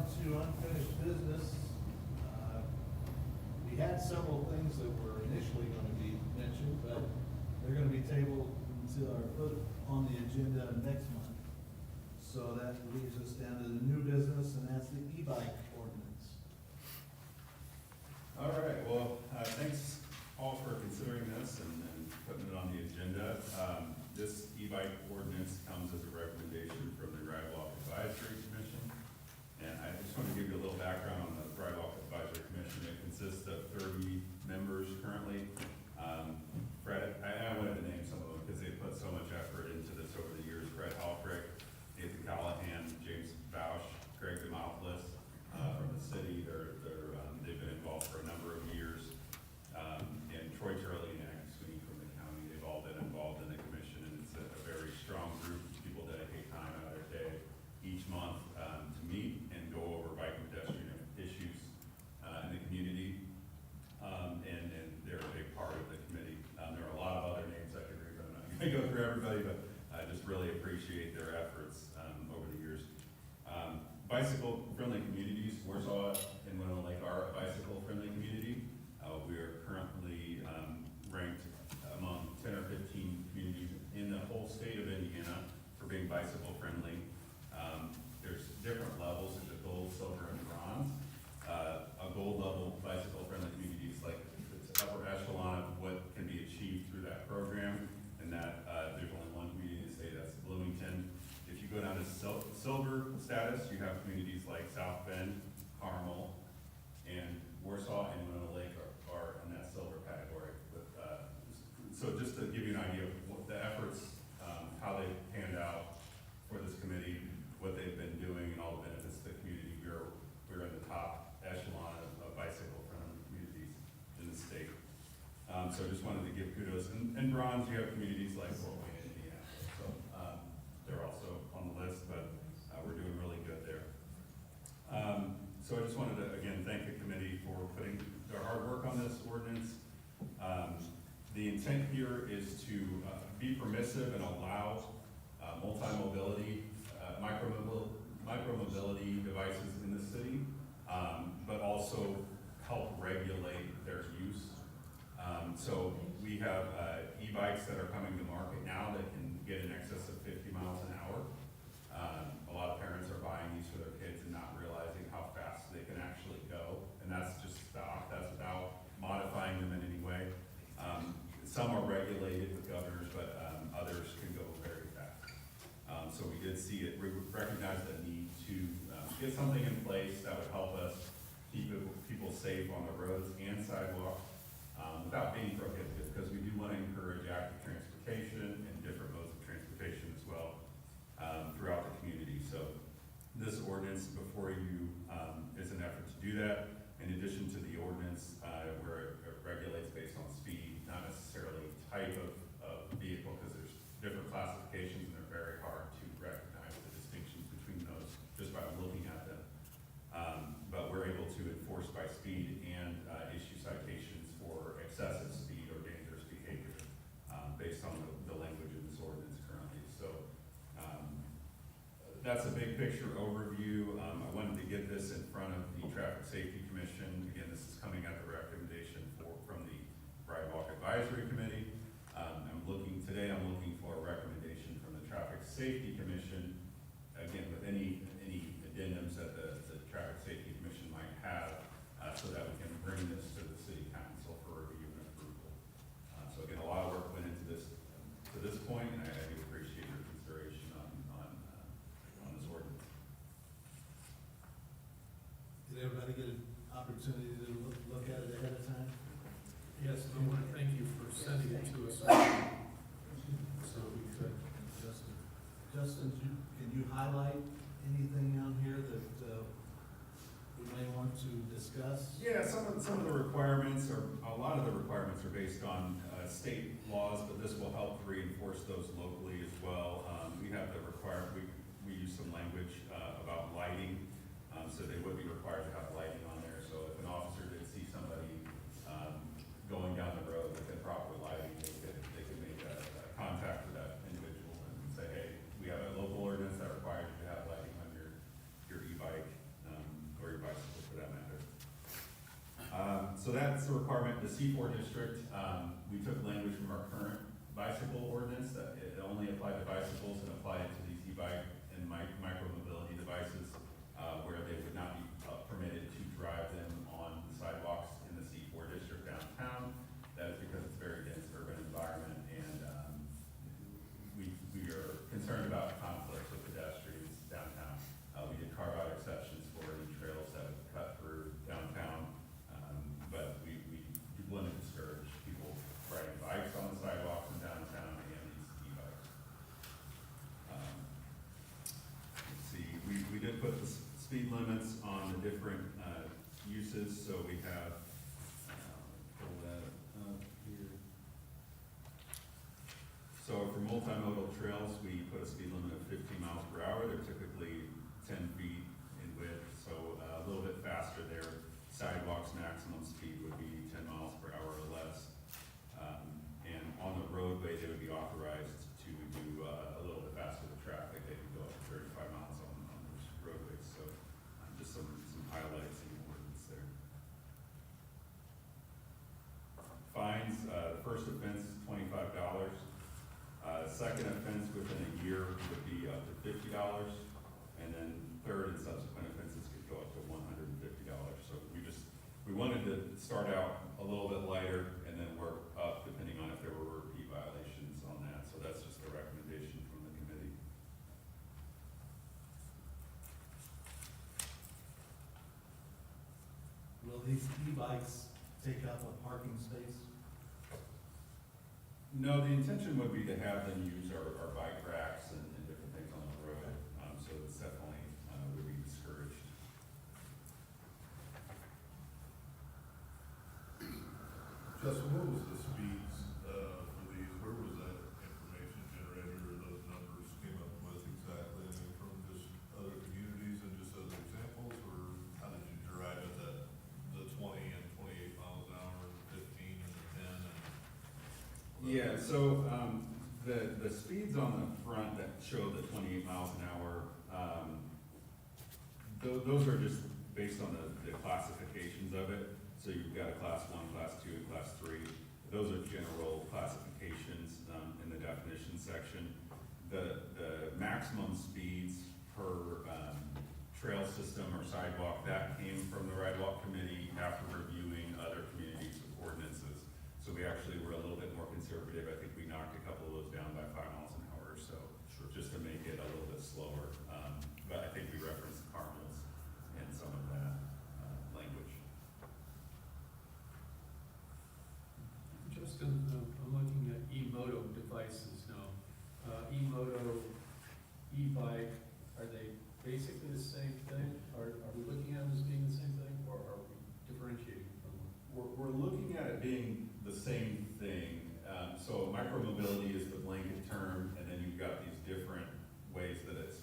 to unfinished business. We had several things that were initially gonna be mentioned, but they're gonna be tabled until, or put on the agenda next month. So that leaves us down to the new business, and that's the e-bike ordinance. All right, well, thanks all for considering this and putting it on the agenda. This e-bike ordinance comes as a recommendation from the Ride Walk Advisory Commission. And I just want to give you a little background on the Ride Walk Advisory Commission. It consists of 30 members currently. Fred, I wanted to name some of them because they put so much effort into this over the years. Fred Halfrick, Nathan Callahan, James Bausch, Greg DeMouthless, from the city. They've been involved for a number of years. And Troy Turley and Aggie Sweeney from the county, they've all been involved in the commission, and it's a very strong group. People dedicate time out of their day each month to meet and go over bike and pedestrian issues in the community. And they're a big part of the committee. There are a lot of other names I could read, but I'm not going to go through everybody, but I just really appreciate their efforts over the years. Bicycle-friendly communities, Warsaw and Winona Lake are a bicycle-friendly community. We are currently ranked among 10 or 15 communities in the whole state of Indiana for being bicycle-friendly. There's different levels, there's a gold, silver, and bronze. A gold level bicycle-friendly community is like the upper echelon of what can be achieved through that program, and that there's only one community in the state, that's Bloomington. If you go down to silver status, you have communities like South Bend, Carmel, and Warsaw and Winona Lake are in that silver category. So just to give you an idea of what the efforts, how they panned out for this committee, what they've been doing, and all the benefits to the community, we're in the top echelon of bicycle-friendly communities in the state. So just wanted to give kudos. And bronze, you have communities like Fort Wayne and Indianapolis. So they're also on the list, but we're doing really good there. So I just wanted to, again, thank the committee for putting their hard work on this ordinance. The intent here is to be permissive and allow multi-mobility, micro-mobility devices in the city, but also help regulate their use. So we have e-bikes that are coming to market now that can get in excess of 50 miles an hour. A lot of parents are buying these for their kids and not realizing how fast they can actually go, and that's just stock. That's without modifying them in any way. Some are regulated with governors, but others can go very fast. So we did see it, recognize the need to get something in place that would help us keep people safe on the roads and sidewalks without being prohibitive, because we do want to encourage active transportation and different modes of transportation as well throughout the community. So this ordinance before you is an effort to do that. In addition to the ordinance where it regulates based on speed, not necessarily type of vehicle, because there's different classifications and they're very hard to recognize the distinctions between those just by looking at them. But we're able to enforce by speed and issue citations for excessive speed or dangerous behavior based on the language in this ordinance currently. So that's a big picture overview. I wanted to get this in front of the Traffic Safety Commission. Again, this is coming at the recommendation from the Ride Walk Advisory Committee. Today I'm looking for a recommendation from the Traffic Safety Commission, again, with any addendums that the Traffic Safety Commission might have, so that we can bring this to the City Council for review and approval. So again, a lot of work went into this to this point, and I do appreciate your consideration on this ordinance. Did everybody get an opportunity to look at it ahead of time? Yes, I want to thank you for sending it to us. So we could. Justin, can you highlight anything on here that we may want to discuss? Yeah, some of the requirements a lot of the requirements are based on state laws, but this will help reinforce those locally as well. We have we use some language about lighting, so they would be required to have lighting on there. So if an officer did see somebody going down the road with improper lighting, they could make a contact with that individual and say, hey, we have a local ordinance that requires you to have lighting on your e-bike. So that's the requirement, the C4 district, we took language from our current bicycle ordinance, that it only applied to bicycles and applied to these e-bike and micro-mobility devices, where they would not be permitted to drive them on the sidewalks in the C4 district downtown. That is because it's a very dense urban environment, and we are concerned about conflicts with pedestrians downtown. We did carve out exceptions for any trails that would cut through downtown, but we want to discourage people riding bikes on the sidewalks in downtown and these e-bikes. Let's see, we did put the speed limits on the different uses, so we have, pull that up here. So for multimodal trails, we put a speed limit of 15 miles per hour. They're typically 10 feet in width, so a little bit faster there. Sidewalks maximum speed would be 10 miles per hour or less. And on the roadway, they would be authorized to do a little bit faster with traffic. They could go up to 35 miles on those roadways. So just some highlights in the ordinance there. Fines, the first offense is $25. Second offense within a year would be up to $50, and then third and subsequent offenses could go up to $150. So we wanted to start out a little bit lighter and then work up depending on if there were repeat violations on that. So that's just a recommendation from the committee. Will these e-bikes take up a parking space? No, the intention would be to have them use our bike racks and different things on the road. So it's definitely would be discouraged. Justin, what was the speeds for these? Where was that information generated, or those numbers came up with exactly? I mean, from just other communities and just other examples, or how did you derive it that the 20 and 28 miles an hour, and 15 and the 10 and? Yeah, so the speeds on the front that show the 28 miles an hour, those are just based on the classifications of it. So you've got a class 1, class 2, and class 3. Those are general classifications in the definition section. The maximum speeds per trail system or sidewalk, that came from the Ride-Walk Committee after reviewing other communities' ordinances. So we actually were a little bit more conservative. I think we knocked a couple of those down by 5 miles an hour or so, just to make it a little bit slower. But I think we referenced caramels and some of that language. Justin, I'm looking at e-moto devices now. E-moto, e-bike, are they basically the same thing? Are we looking at them as being the same thing, or are we differentiating from them? We're looking at it being the same thing. So micromobility is the blanket term, and then you've got these different ways that it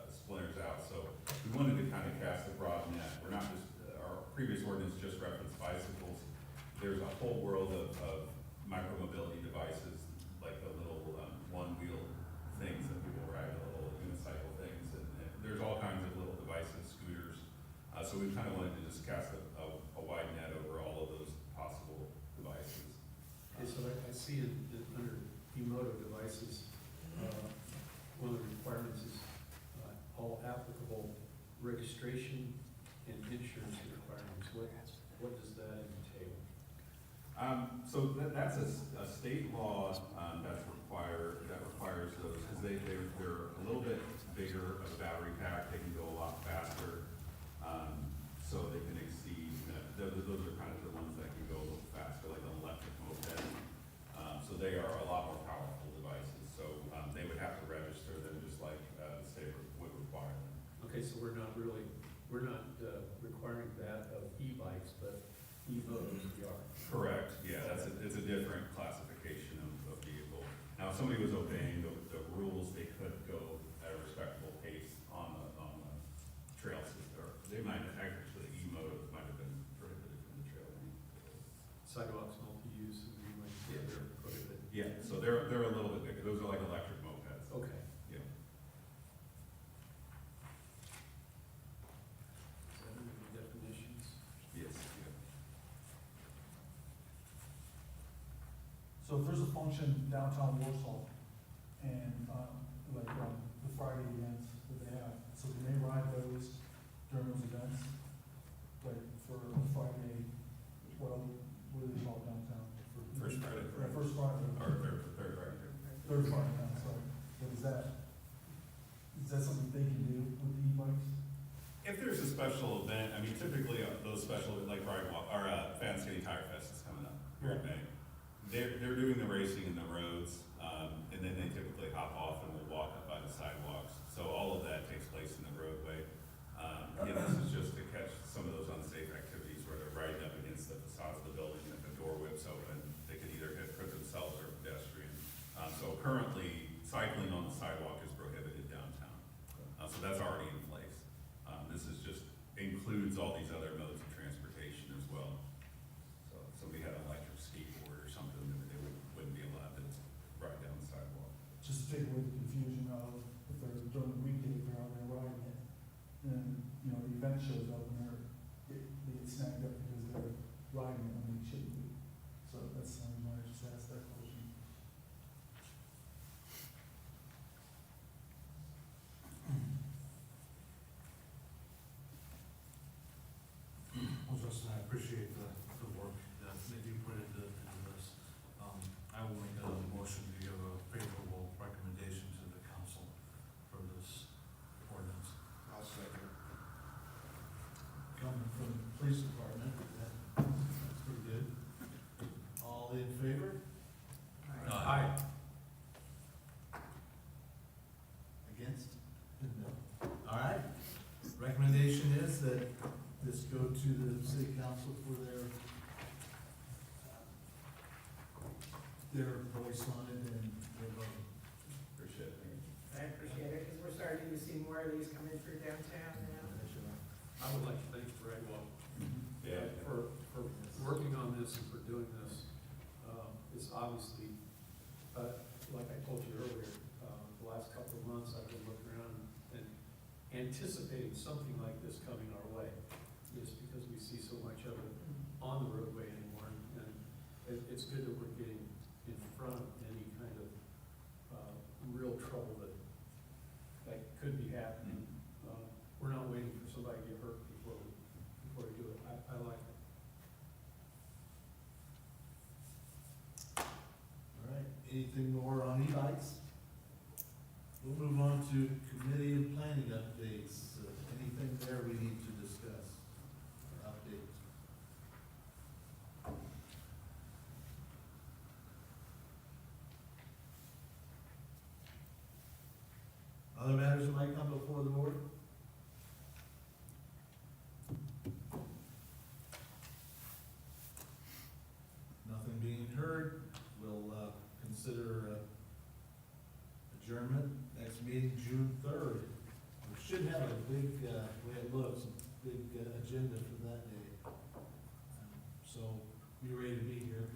splinters out. So we wanted to kind of cast a broad net. We're not just, our previous ordinance just referenced bicycles. There's a whole world of micromobility devices, like the little one-wheel things that people ride, the little unicycle things, and there's all kinds of little devices, scooters. So we kind of wanted to just cast a wide net over all of those possible devices. Okay, so I see it under e-moto devices, one of the requirements is all applicable registration and insurance requirements. What does that entail? So that's a state law that requires those, because they're a little bit bigger of a battery pack. They can go a lot faster, so they can exceed. Those are kind of the ones that can go a little faster, like an electric moped. So they are a lot more powerful devices. So they would have to register them just like the state would require them. Okay, so we're not requiring that of e-bikes, but e-motos we are. Correct, yeah, it's a different classification of vehicle. Now, if somebody was obeying the rules, they could go at a respectable pace on the trail system. Or they might have, actually, e-motos might have been prohibited from the trail. Sidewalks, multi-use, and we might say they're prohibited. Yeah, so they're a little bit bigger. Those are like electric mopeds. Okay. Yeah. Is that in the definitions? Yes, yeah. So if there's a function downtown Warsaw and, the Friday events that they have, so can they ride those during those events? Like for a Friday, what do they call it downtown? First Friday, Yeah, correct? first Friday. Or third Friday. Third Friday, I'm sorry. But is that something they can do with the e-bikes? If there's a special event, I mean, typically those special, like Ride Walk, or Fan City Tire Fest is coming up here in May. They're doing the racing in the roads, and then they typically hop off and will walk up by the sidewalks. So all of that takes place in the roadway. Again, this is just to catch some of those unsafe activities where they're riding up against the facades of the building, and if a door whips open, they could either hit for themselves or a pedestrian. So currently, cycling on the sidewalk is prohibited downtown. So that's already in place. This is just, includes all these other modes of transportation as well. So if somebody had an electric skateboard or something, then they wouldn't be allowed to ride down the sidewalk. Just to take away the confusion of if they're during the weekday, if they're out there riding it, and, the event shows up and they get snagged up because they're riding it when they shouldn't be. So that's the only reason I just asked that question. Well, Justin, I appreciate the work that you put into this. I will make a motion to give a favorable recommendation to the council for this ordinance. I'll second. Coming from the police department, that's pretty good. All in favor? Aye. Against? No. All right. Recommendation is that this go to the city council for their voice on it and their vote. Appreciate it. I appreciate it, because we're starting to see more of these coming through downtown now. I would like to thank Ride Walk Yeah. for working on this and for doing this. It's obviously, like I told you earlier, the last couple of months, I've been looking around and anticipating something like this coming our way, just because we see so much of it on the roadway anymore. And it's good that we're getting in front of any kind of real trouble that could be happening. We're not waiting for somebody to get hurt before we do it. I like it. All right, anything more on e-bikes? We'll move on to committee and planning updates. Anything there we need to discuss or update? Other matters that might come before the board? Nothing being heard, we'll consider adjournment. Next meeting, June 3rd. We should have a big, way it looks, a big agenda for that day. So be ready to be here.